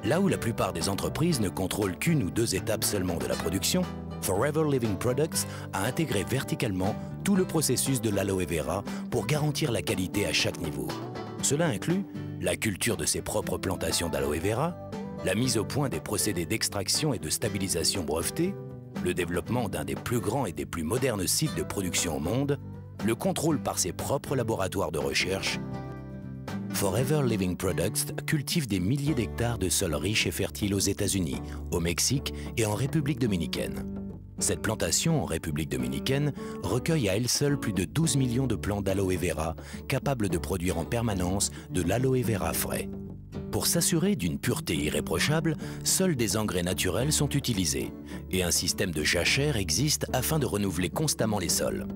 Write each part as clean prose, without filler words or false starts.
Là où la plupart des entreprises ne contrôlent qu'une ou deux étapes seulement de la production, Forever Living Products a intégré verticalement tout le processus de l'aloe vera pour garantir la qualité à chaque niveau. Cela inclut la culture de ses propres plantations d'aloe vera, la mise au point des procédés d'extraction et de stabilisation brevetés, le développement d'un des plus grands et des plus modernes sites de production au monde, le contrôle par ses propres laboratoires de recherche. Forever Living Products cultive des milliers d'hectares de sols riches et fertiles aux États-Unis, au Mexique et en République dominicaine. Cette plantation en République dominicaine recueille à elle seule plus de 12 millions de plants d'aloe vera capables de produire en permanence de l'aloe vera frais. Pour s'assurer d'une pureté irréprochable, seuls des engrais naturels sont utilisés et un système de jachère existe afin de renouveler constamment les sols.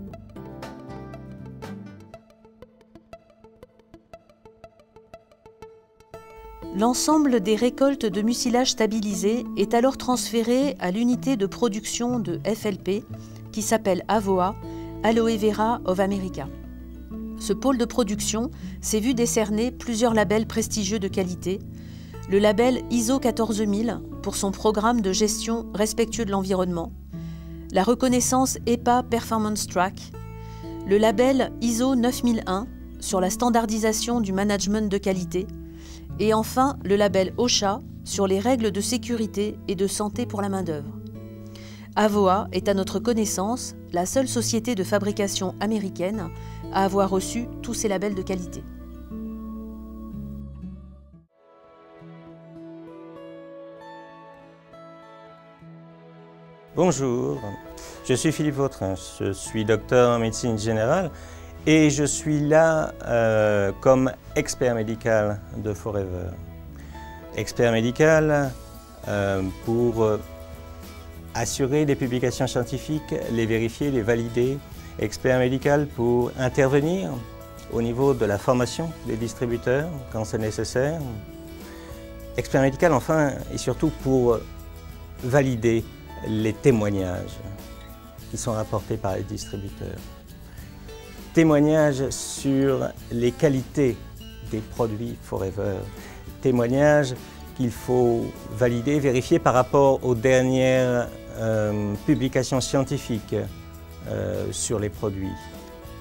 L'ensemble des récoltes de mucilage stabilisé est alors transféré à l'unité de production de FLP qui s'appelle AVOA, Aloe Vera of America. Ce pôle de production s'est vu décerner plusieurs labels prestigieux de qualité. Le label ISO 14000 pour son programme de gestion respectueux de l'environnement, la reconnaissance EPA Performance Track, le label ISO 9001 sur la standardisation du management de qualité, et enfin le label OSHA sur les règles de sécurité et de santé pour la main-d'œuvre. AVOA est à notre connaissance la seule société de fabrication américaine à avoir reçu tous ces labels de qualité. Bonjour, je suis Philippe Vautrin, je suis docteur en médecine générale et je suis là comme expert médical de Forever. Expert médical pour assurer des publications scientifiques, les vérifier, les valider. Expert médical pour intervenir au niveau de la formation des distributeurs quand c'est nécessaire. Expert médical enfin et surtout pour valider les témoignages qui sont rapportés par les distributeurs. Témoignages sur les qualités des produits Forever. Témoignages qu'il faut valider, vérifier par rapport aux dernières publications scientifiques sur les produits.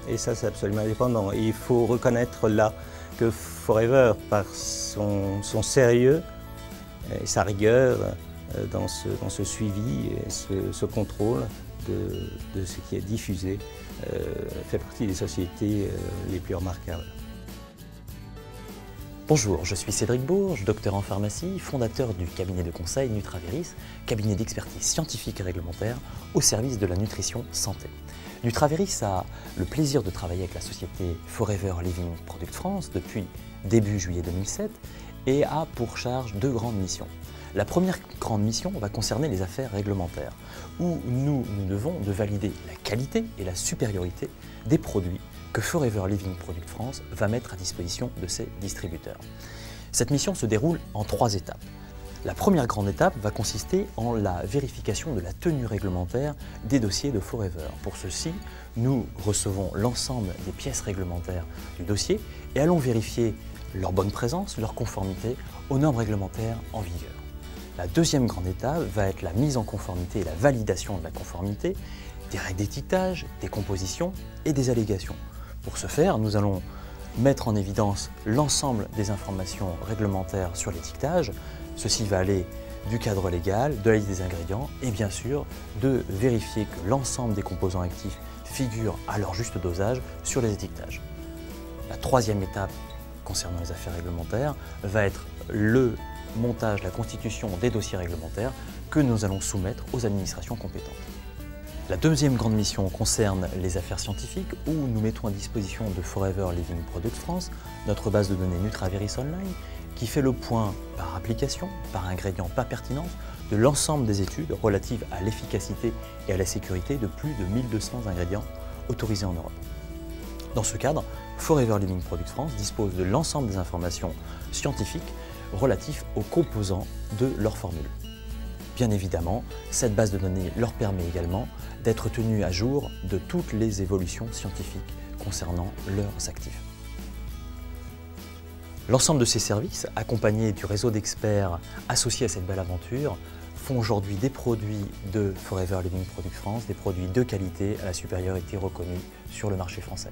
Et ça, c'est absolument indépendant. Et il faut reconnaître là que Forever, par son sérieux et sa rigueur dans ce suivi et ce contrôle de ce qui est diffusé, fait partie des sociétés les plus remarquables. Bonjour, je suis Cédric Bourges, docteur en pharmacie, fondateur du cabinet de conseil Nutraveris, cabinet d'expertise scientifique et réglementaire au service de la nutrition santé. Nutraveris a le plaisir de travailler avec la société Forever Living Products France depuis début juillet 2007 et a pour charge deux grandes missions. La première grande mission va concerner les affaires réglementaires, où nous devons de valider la qualité et la supériorité des produits que Forever Living Products France va mettre à disposition de ses distributeurs. Cette mission se déroule en 3 étapes. La première grande étape va consister en la vérification de la tenue réglementaire des dossiers de Forever. Pour ceci, nous recevons l'ensemble des pièces réglementaires du dossier et allons vérifier leur bonne présence, leur conformité aux normes réglementaires en vigueur. La deuxième grande étape va être la mise en conformité et la validation de la conformité des règles d'étiquetage, des compositions et des allégations. Pour ce faire, nous allons mettre en évidence l'ensemble des informations réglementaires sur l'étiquetage. Ceci va aller du cadre légal, de la liste des ingrédients et bien sûr de vérifier que l'ensemble des composants actifs figurent à leur juste dosage sur les étiquetages. La troisième étape concernant les affaires réglementaires va être le montage, la constitution des dossiers réglementaires que nous allons soumettre aux administrations compétentes. La deuxième grande mission concerne les affaires scientifiques où nous mettons à disposition de Forever Living Products France notre base de données Nutraveris Online qui fait le point par application, par ingrédient, par pertinence de l'ensemble des études relatives à l'efficacité et à la sécurité de plus de 1200 ingrédients autorisés en Europe. Dans ce cadre, Forever Living Products France dispose de l'ensemble des informations scientifiques relatives aux composants de leur formule. Bien évidemment, cette base de données leur permet également d'être tenus à jour de toutes les évolutions scientifiques concernant leurs actifs. L'ensemble de ces services, accompagnés du réseau d'experts associés à cette belle aventure, font aujourd'hui des produits de Forever Living Products France, des produits de qualité à la supériorité reconnue sur le marché français.